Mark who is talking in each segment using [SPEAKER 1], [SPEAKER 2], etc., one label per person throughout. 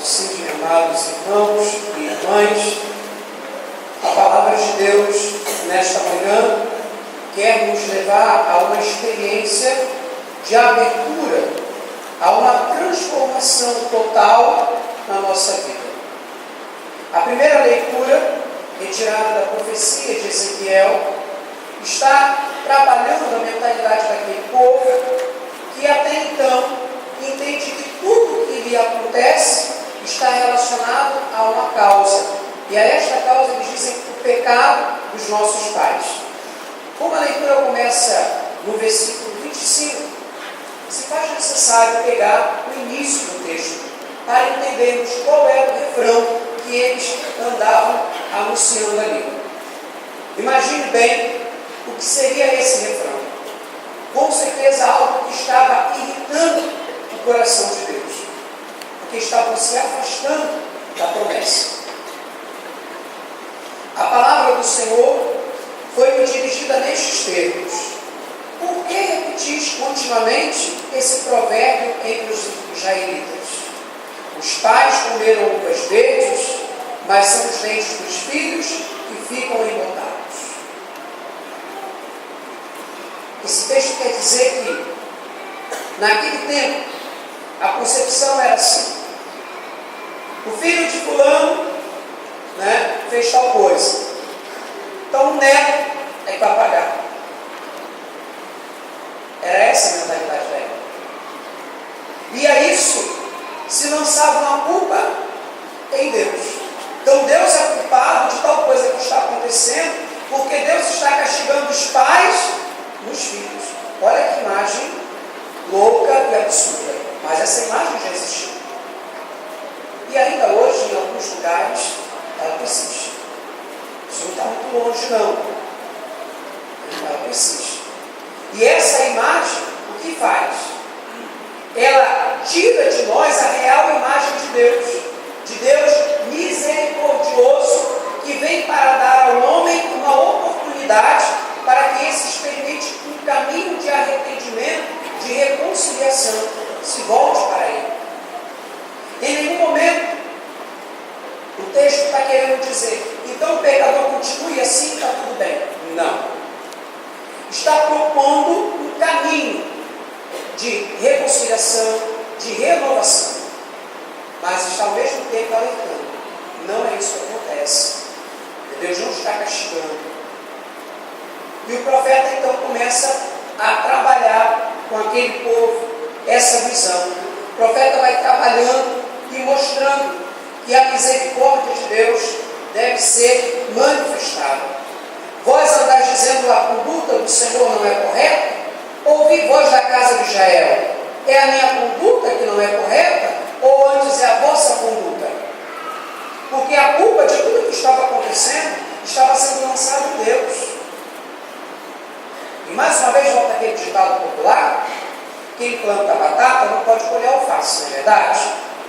[SPEAKER 1] Sim, amados irmãos e irmãs, a palavra de Deus nesta manhã quer nos levar a uma experiência de abertura, a uma transformação total na nossa vida. A primeira leitura, retirada da profecia de Ezequiel, está trabalhando a mentalidade daquele povo que até então entende que tudo que lhe acontece está relacionado a uma causa. E a esta causa eles dizem o pecado dos nossos pais. Como a leitura começa no versículo 25, se faz necessário pegar o início do texto para entendermos qual era o refrão que eles andavam anunciando ali. Imagine bem o que seria esse refrão. Com certeza algo que estava irritando o coração de Deus, porque estavam se afastando da promessa. A palavra do Senhor foi-me dirigida nestes termos: por que repetis continuamente esse provérbio entre os israelitas? Os pais comeram uvas verdes, mas são os dentes dos filhos que ficam embotados. Esse texto quer dizer que, naquele tempo, a concepção era assim: o filho de fulano, fez tal coisa, então o neto é que vai pagar. Era essa a mentalidade dela. E a isso se lançava uma culpa em Deus. Então Deus é culpado de tal coisa que está acontecendo, porque Deus está castigando os pais nos filhos. Olha que imagem louca e absurda. Mas essa imagem já existiu. E ainda hoje, em alguns lugares, ela persiste. Isso não está muito longe, não. Ela persiste. E essa imagem, o que faz? Ela tira de nós a real imagem de Deus misericordioso, que vem para dar ao homem uma oportunidade para que esse experimente um caminho de arrependimento, de reconciliação, se volte para ele. Em nenhum momento o texto está querendo dizer, então o pecador continue assim, está tudo bem. Não. Está propondo um caminho de reconciliação, de renovação, mas está ao mesmo tempo alertando: não é isso que acontece. Deus não está castigando. E o profeta então começa a trabalhar com aquele povo essa visão. O profeta vai trabalhando e mostrando que a misericórdia de Deus deve ser manifestada. Vós andais dizendo a conduta do Senhor não é correta? Ouvi voz da casa de Israel: é a minha conduta que não é correta? Ou antes é a vossa conduta? Porque a culpa de tudo que estava acontecendo estava sendo lançada em Deus. E mais uma vez volta aquele ditado popular: quem planta batata não pode colher alface, não é verdade?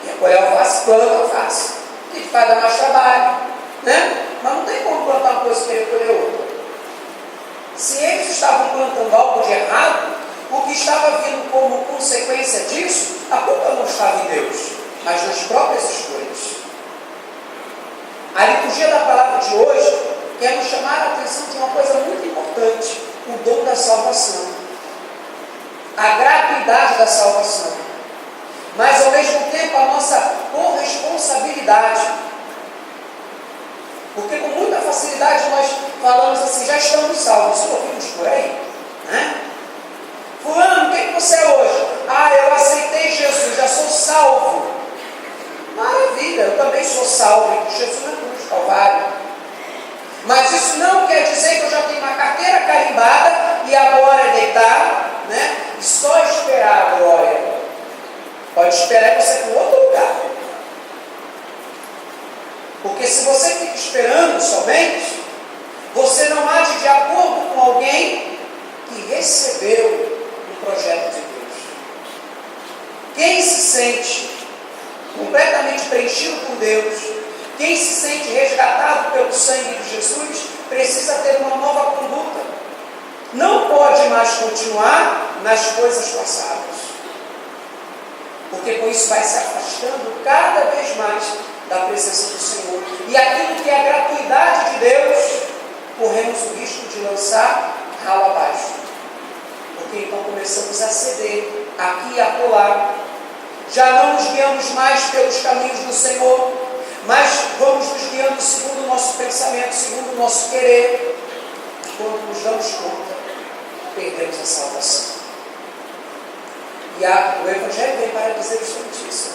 [SPEAKER 1] Quem colher alface, planta alface. O que vai dar mais trabalho, Mas não tem como plantar uma coisa e querer colher outra. Se eles estavam plantando algo de errado, o que estava vindo como consequência disso, a culpa não estava em Deus, mas nas próprias escolhas. A liturgia da palavra de hoje quer nos chamar a atenção de uma coisa muito importante: o dom da salvação, a gratuidade da salvação, mas ao mesmo tempo a nossa corresponsabilidade. Porque com muita facilidade nós falamos assim: já estamos salvos. Isso ouvimos por aí, Fulano, o que você é hoje? Eu aceitei Jesus, já sou salvo. Maravilha, eu também sou salvo em Jesus na cruz do Calvário. Mas isso não quer dizer que eu já tenho uma carteira carimbada e agora é deitar, e só esperar a glória. Pode esperar você para outro lugar. Porque se você fica esperando somente, você não age de acordo com alguém que recebeu o projeto de Deus. Quem se sente completamente preenchido por Deus, quem se sente resgatado pelo sangue de Jesus, precisa ter uma nova conduta. Não pode mais continuar nas coisas passadas. porque com isso vai se afastando cada vez mais da presença do Senhor. E aquilo que é a gratuidade de Deus, corremos o risco de lançar ralo abaixo. Porque então começamos a ceder aqui e acolá. Já não nos guiamos mais pelos caminhos do Senhor, mas vamos nos guiando segundo o nosso pensamento, segundo o nosso querer. E quando nos damos conta, perdemos a salvação. E o Evangelho vem para dizer justamente isso.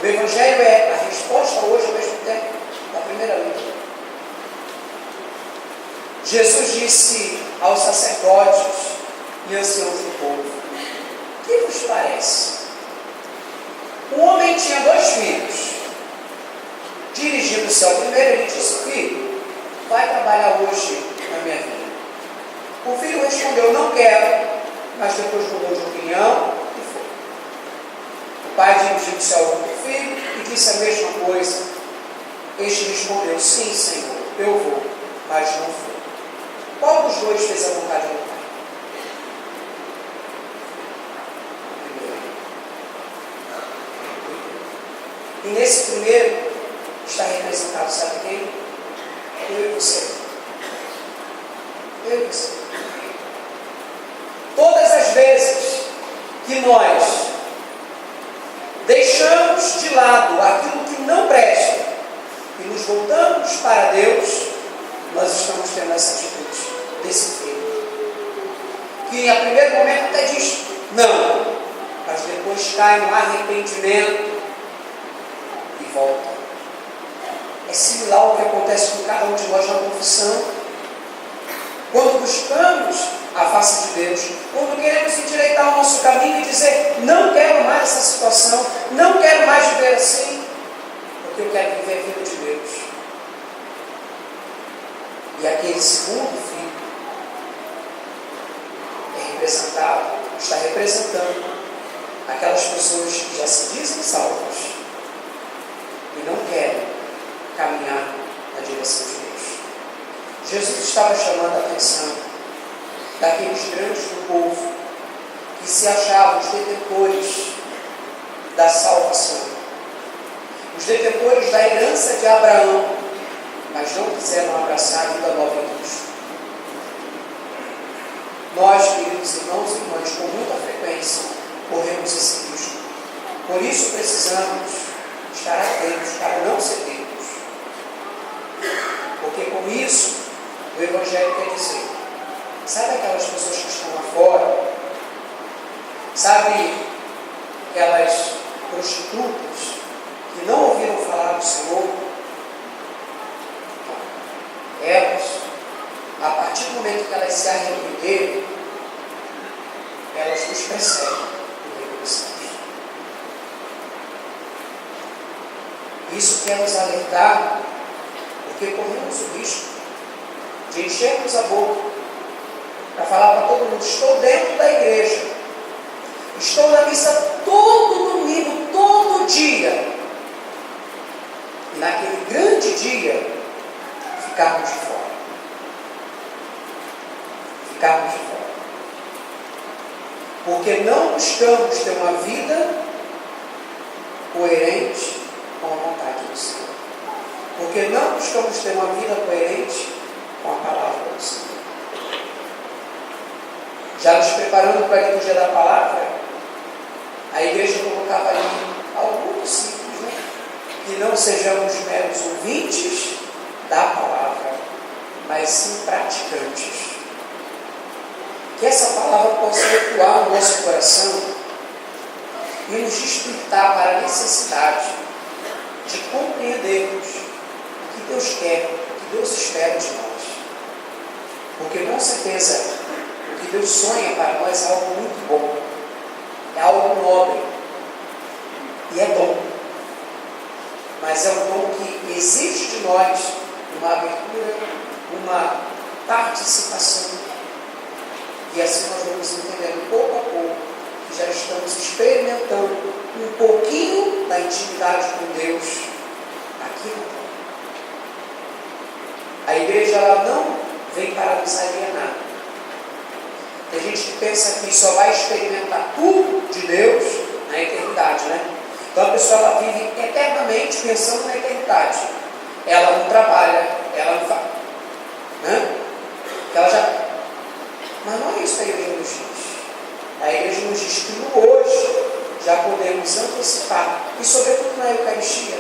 [SPEAKER 1] O Evangelho é a resposta hoje, ao mesmo tempo, da primeira letra. Jesus disse aos sacerdotes e anciãos do povo: que vos parece? Um homem tinha 2 filhos. Dirigindo-se ao primeiro, ele disse: filho, vai trabalhar hoje na minha vida. O filho respondeu: não quero, mas depois mudou de opinião e foi. O pai dirigiu-se ao outro filho e disse a mesma coisa. Este respondeu: sim, Senhor, eu vou, mas não foi. Qual dos dois fez a vontade do pai? E nesse primeiro está representado, sabe quem? Eu e você. Eu e você. Todas as vezes que nós deixamos de lado aquilo que não presta e nos voltamos para Deus, nós estamos tendo essa atitude desse filho, que a primeiro momento até diz não, mas depois cai no arrependimento e volta. É similar ao que acontece com cada um de nós na confissão. Quando buscamos a face de Deus, quando queremos endireitar o nosso caminho e dizer: não quero mais essa situação, não quero mais viver assim, porque eu quero viver a vida de Deus. E aquele segundo filho é representado, está representando aquelas pessoas que já se dizem salvas e não querem caminhar na direção de Deus. Jesus estava chamando a atenção daqueles grandes do povo que se achavam os detentores da salvação, os detentores da herança de Abraão, mas não quiseram abraçar a vida nova em Cristo. Nós, queridos irmãos e irmãs, com muita frequência corremos esse risco. Por isso precisamos estar atentos para não cedermos. Porque com isso, o Evangelho quer dizer: sabe aquelas pessoas que estão lá fora? Sabe aquelas prostitutas que não ouviram falar do Senhor? Elas, a partir do momento que elas se arrependeram, elas nos perseguem no reino dos céus. Isso quer nos alertar, porque corremos o risco de enchermos a boca para falar para todo mundo: estou dentro da igreja, estou na missa todo domingo, todo dia, e naquele grande dia ficarmos de fora. Ficarmos de fora. Porque não buscamos ter uma vida coerente com a vontade do Senhor. Porque não buscamos ter uma vida coerente com a palavra do Senhor. Já nos preparando para a liturgia da palavra, a igreja colocava ali algo muito simples, né? Que não sejamos meros ouvintes da palavra, mas sim praticantes. Que essa palavra possa ecoar no nosso coração e nos despertar para a necessidade de compreendermos o que Deus quer, o que Deus espera de nós. Porque com certeza o que Deus sonha para nós é algo muito bom, é algo nobre e é bom. Mas é um dom que exige de nós uma abertura, uma participação. E assim nós vamos entendendo pouco a pouco que já estamos experimentando um pouquinho da intimidade com Deus aqui na terra. A igreja ela não vem para nos alienar. Tem gente que pensa que só vai experimentar tudo de Deus na eternidade, né? Então a pessoa ela vive eternamente pensando na eternidade. Ela não trabalha, ela não faz, né? Ela já... Mas não é isso que a igreja nos diz. A igreja nos diz que no hoje já podemos antecipar, e sobretudo na Eucaristia,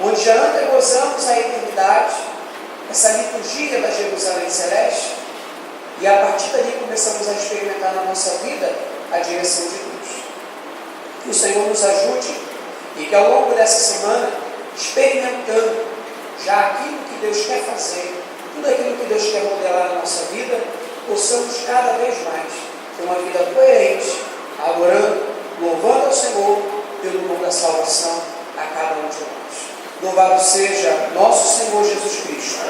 [SPEAKER 1] onde já antegozamos a eternidade, essa liturgia da Jerusalém Celeste, e a partir dali começamos a experimentar na nossa vida a direção de Deus. Que o Senhor nos ajude e que ao longo dessa semana, experimentando já aquilo que Deus quer fazer, tudo aquilo que Deus quer modelar na nossa vida, possamos cada vez mais ter uma vida coerente, adorando, louvando ao Senhor pelo dom da salvação a cada um de nós. Louvado seja nosso Senhor Jesus Cristo.